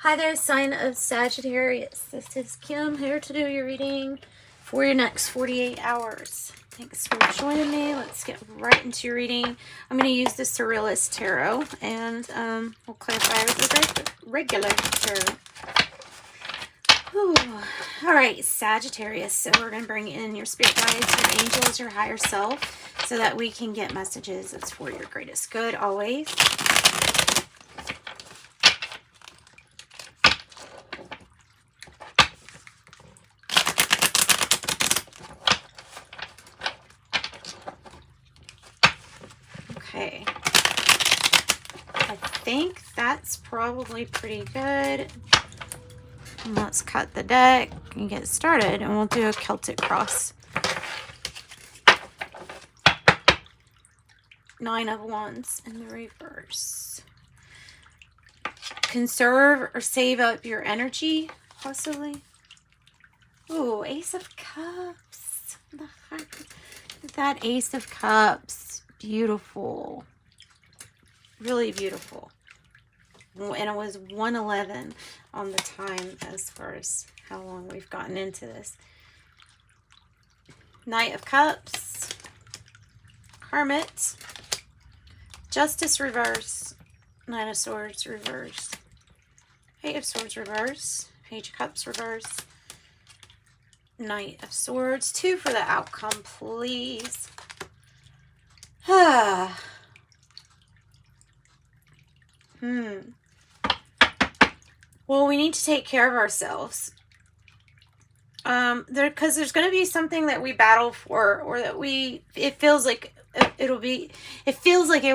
Hi there, sign of Sagittarius. This is Kim here to do your reading for your next 48 hours. Thanks for joining me. Let's get right into your reading. I'm going to use the Surrealist Tarot, and we'll clarify with the regular tarot. Whew. All right, Sagittarius. So we're going to bring in your spirit guides, your angels, your higher self, so that we can get messages that's for your greatest good always. Okay, I think that's probably pretty good. Let's cut the deck and get started, and we'll do a Celtic cross. 9 of Wands in the reverse. Conserve or save up your energy, possibly. Ooh, Ace of Cups. That Ace of Cups. Beautiful. Really beautiful. And it was 1:11 on the time as far as how long we've gotten into this. Knight of Cups. Hermit. Justice reverse. Nine of Swords reverse. Eight of Swords reverse. Page of Cups reverse. Knight of Swords. 2 for the outcome, please. Well, we need to take care of ourselves. Because there's going to be something that we battle for, or that it feels like it will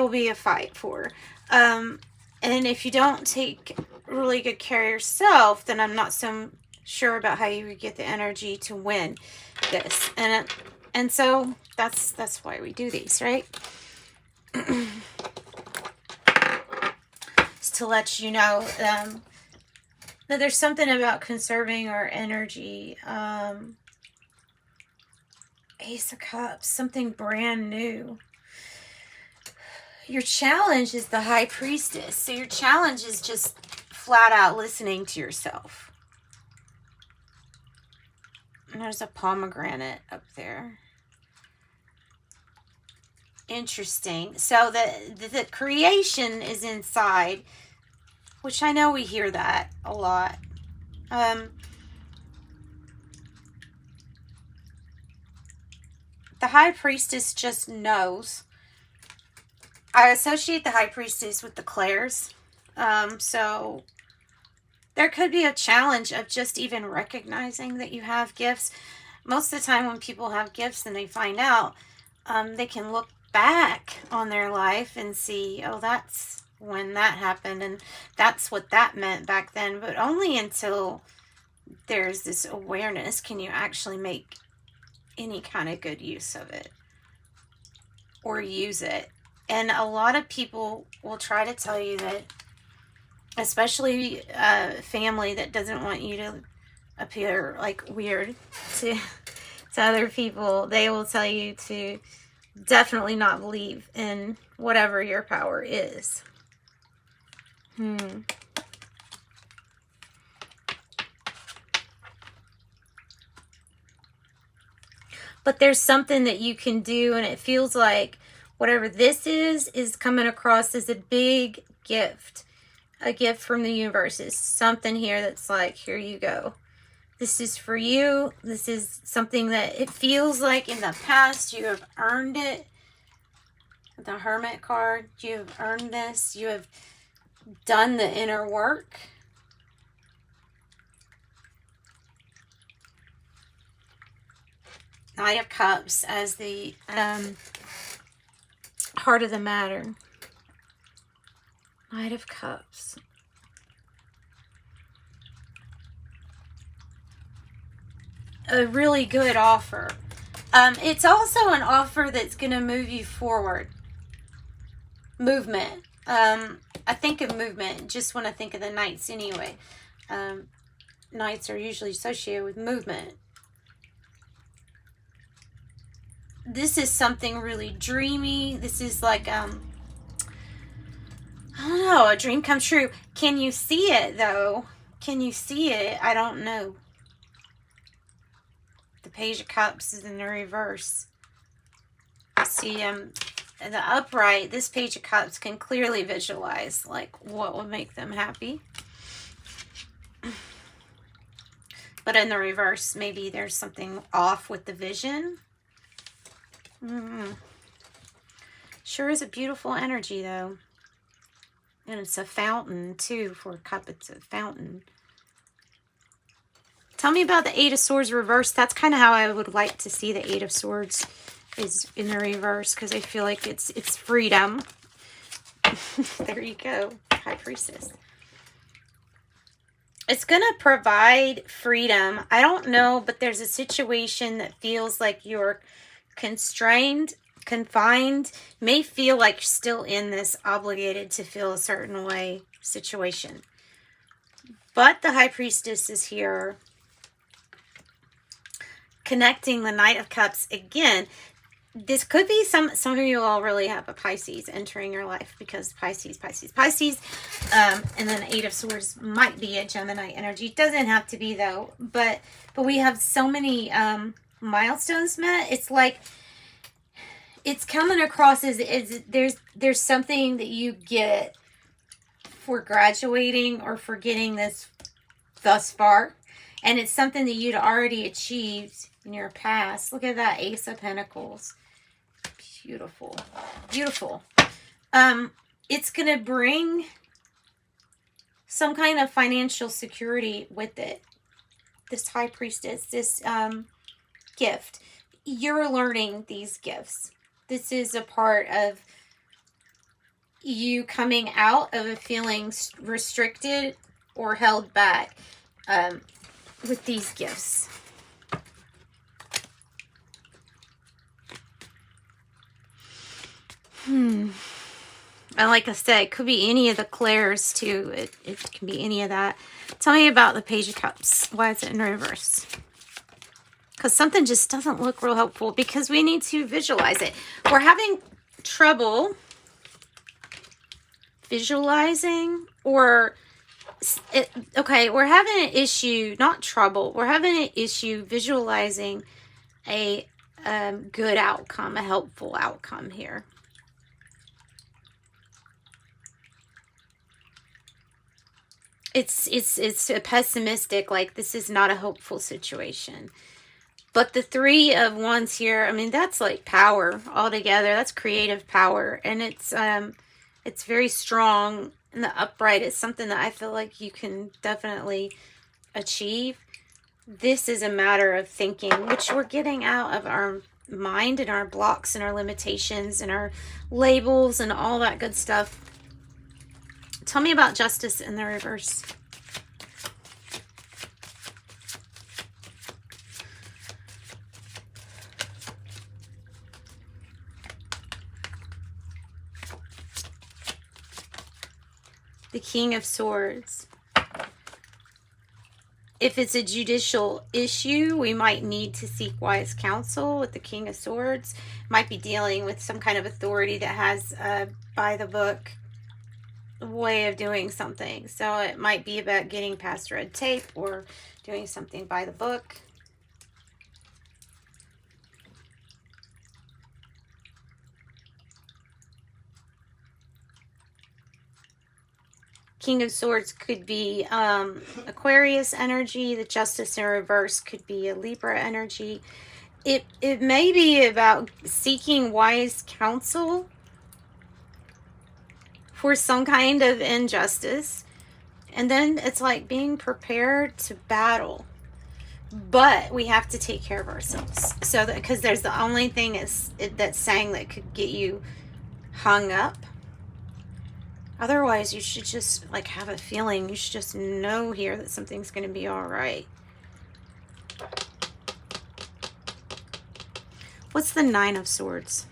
be a fight for. And if you don't take really good care of yourself, then I'm not so sure about how you would get the energy to win this. And so that's why we do these, right? Just to let you know that there's something about conserving our energy. Ace of Cups, something brand new. Your challenge is the High Priestess. So your challenge is just flat out listening to yourself. And there's a pomegranate up there. Interesting. So the creation is inside, which I know we hear that a lot. The High Priestess just knows. I associate the High Priestess with the Claires. So there could be a challenge of just even recognizing that you have gifts. Most of the time when people have gifts and they find out, they can look back on their life and see, oh, that's when that happened, and that's what that meant back then. But only until there's this awareness can you actually make any kind of good use of it or use it. And a lot of people will try to tell you that, especially family that doesn't want you to appear like weird to other people, they will tell you to definitely not believe in whatever your power is. But there's something that you can do, and it feels like whatever this is coming across as a big gift. A gift from the universe. Is something here that's like, here you go. This is for you. This is something that it feels like in the past you have earned it. The Hermit card. You have earned this. You have done the inner work. Knight of Cups as the heart of the matter. Knight of Cups. A really good offer. It's also an offer that's going to move you forward. Movement. I think of movement just when I think of the Knights anyway. Knights are usually associated with movement. This is something really dreamy. This is like I don't know, a dream come true. Can you see it, though? Can you see it? I don't know. The Page of Cups is in the reverse. See, in the upright, this Page of Cups can clearly visualize, like, what will make them happy. But in the reverse, maybe there's something off with the vision. Sure is a beautiful energy, though. And it's a fountain, too. For a cup, it's a fountain. Tell me about the Eight of Swords reverse. That's kind of how I would like to see the Eight of Swords is in the reverse, because I feel like it's freedom. There you go, High Priestess. It's going to provide freedom. I don't know, but there's a situation that feels like you're constrained, confined, may feel like you're still in this obligated to feel a certain way situation. But the High Priestess is here connecting the Knight of Cups again. This could be some of you all really have a Pisces entering your life, because Pisces. And then Eight of Swords might be a Gemini energy. It doesn't have to be, though. But we have so many milestones met. It's like it's coming across as there's something that you get for graduating or for getting this thus far. And it's something that you'd already achieved in your past. Look at that Ace of Pentacles. Beautiful. Beautiful. It's going to bring some kind of financial security with it. This High Priestess, this gift. You're learning these gifts. This is a part of you coming out of a feeling restricted or held back with these gifts. And like I said, it could be any of the clairs too. It can be any of that. Tell me about the Page of Cups. Why is it in reverse? Because something just doesn't look real helpful, because we need to visualize it. We're having trouble visualizing, or okay, we're having an issue, not trouble. We're having an issue visualizing a good outcome, a helpful outcome here. It's a pessimistic, like this is not a hopeful situation. But the Three of Wands here, I mean, that's like power altogether. That's creative power, and it's very strong. And the upright is something that I feel like you can definitely achieve. This is a matter of thinking, which we're getting out of our mind and our blocks and our limitations and our labels and all that good stuff. Tell me about Justice in the reverse. The King of Swords. If it's a judicial issue, we might need to seek wise counsel with the King of Swords. Might be dealing with some kind of authority that has by the book way of doing something. So it might be about getting past red tape or doing something by the book. King of Swords could be Aquarius energy. The Justice in reverse could be a Libra energy. It may be about seeking wise counsel for some kind of injustice. And then it's like being prepared to battle. But we have to take care of ourselves. So that, because there's the only thing that's saying that could get you hung up. Otherwise, you should just like have a feeling. You should just know here that something's going to be all right. What's the Nine of Swords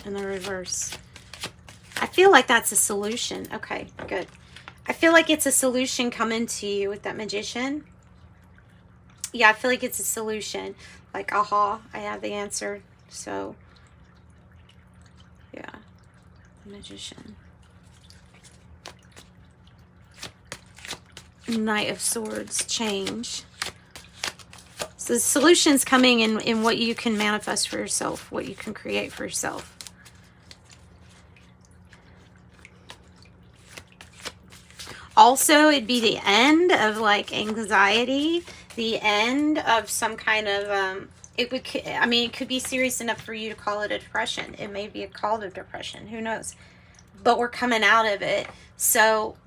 in the reverse? I feel like that's a solution. Okay, good. I feel like it's a solution coming to you with that Magician. Yeah, I feel like it's a solution. Like, aha, I have the answer. So, yeah. Magician. Knight of Swords. Change. So the solution's coming in what you can manifest for yourself, what you can create for yourself. Also, it'd be the end of like anxiety, the end of some kind of, it could be serious enough for you to call it a depression. It may be a call to depression, who knows? But we're coming out of it. So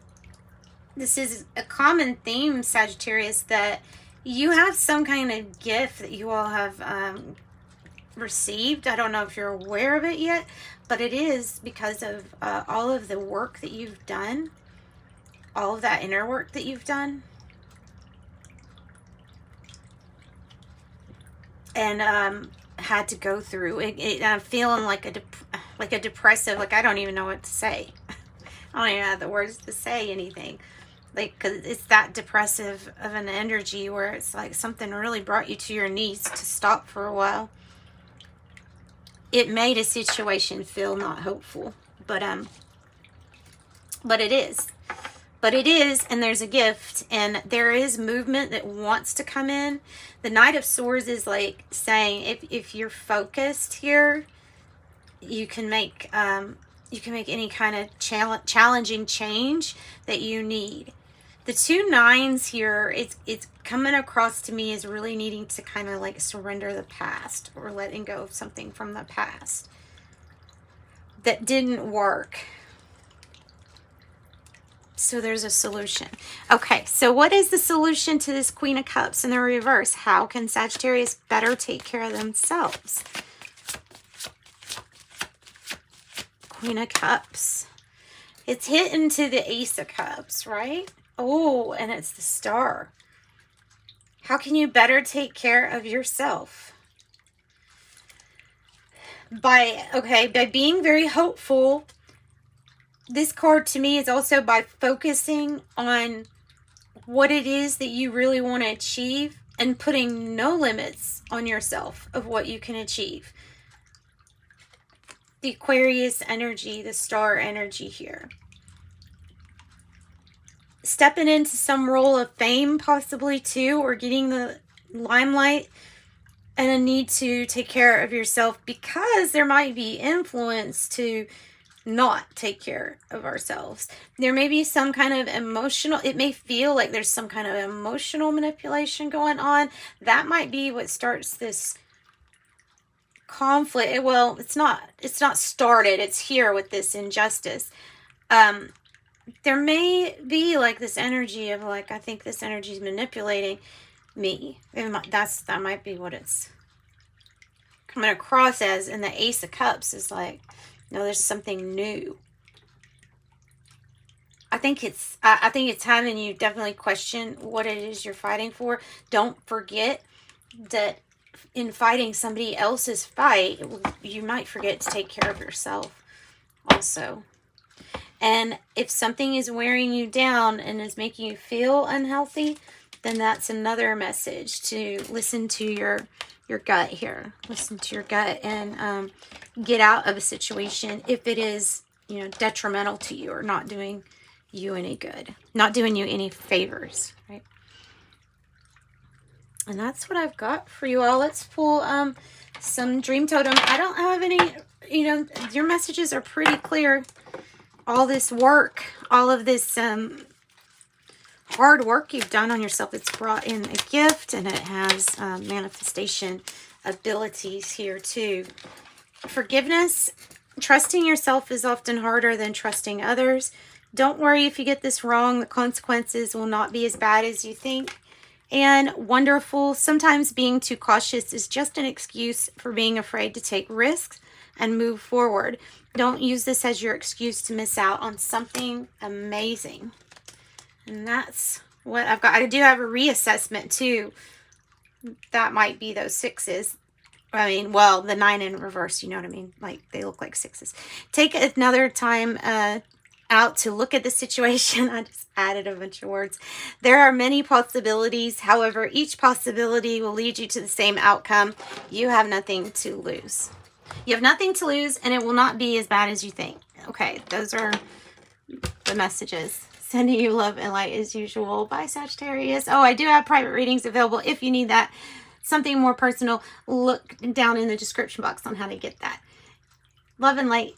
this is a common theme, Sagittarius, that you have some kind of gift that you all have received. I don't know if you're aware of it yet, but it is because of all of the work that you've done. All of that inner work that you've done. And had to go through. I'm feeling like a depressive, like I don't even know what to say. I don't even have the words to say anything. Like, cause it's that depressive of an energy where it's like something really brought you to your knees to stop for a while. It made a situation feel not hopeful, but it is. But it is, and there's a gift, and there is movement that wants to come in. The Knight of Swords is like saying, if you're focused here, you can make any kind of challenging change that you need. The 2 nines here, it's coming across to me as really needing to kind of like surrender the past, or letting go of something from the past that didn't work. So there's a solution. Okay, so what is the solution to this Queen of Cups in the reverse? How can Sagittarius better take care of themselves? Queen of Cups. It's hit into the Ace of Cups, right? Oh, and it's the Star. How can you better take care of yourself? By being very hopeful. This card to me is also by focusing on what it is that you really want to achieve and putting no limits on yourself of what you can achieve. The Aquarius energy, the Star energy here. Stepping into some role of fame possibly too, or getting the limelight, and a need to take care of yourself because there might be influence to not take care of ourselves. There may be some kind of emotional, it may feel like there's some kind of emotional manipulation going on. That might be what starts this conflict. Well, it's not started, it's here with this injustice. There may be like this energy of like, I think this energy is manipulating me. That might be what it's coming across as. And the Ace of Cups is like, no, there's something new. I think it's having you definitely question what it is you're fighting for. Don't forget that in fighting somebody else's fight, you might forget to take care of yourself also. And if something is wearing you down and is making you feel unhealthy, then that's another message to listen to your gut here. Listen to your gut and get out of a situation if it is, detrimental to you or not doing you any good, not doing you any favors, right? And that's what I've got for you all. Let's pull some dream totem. I don't have any, your messages are pretty clear. All this work, all of this hard work you've done on yourself, it's brought in a gift, and it has manifestation abilities here too. Forgiveness. Trusting yourself is often harder than trusting others. Don't worry if you get this wrong. The consequences will not be as bad as you think. And wonderful. Sometimes being too cautious is just an excuse for being afraid to take risks and move forward. Don't use this as your excuse to miss out on something amazing. And that's what I've got. I do have a reassessment too. That might be those sixes. I mean, well, the 9 in reverse, you know what I mean? Like, they look like sixes. Take another time out to look at the situation. I just added a bunch of words. There are many possibilities. However, each possibility will lead you to the same outcome. You have nothing to lose. You have nothing to lose, and it will not be as bad as you think. Okay, those are the messages. Sending you love and light as usual. Bye, Sagittarius. Oh, I do have private readings available if you need that. Something more personal, look down in the description box on how to get that. Love and light.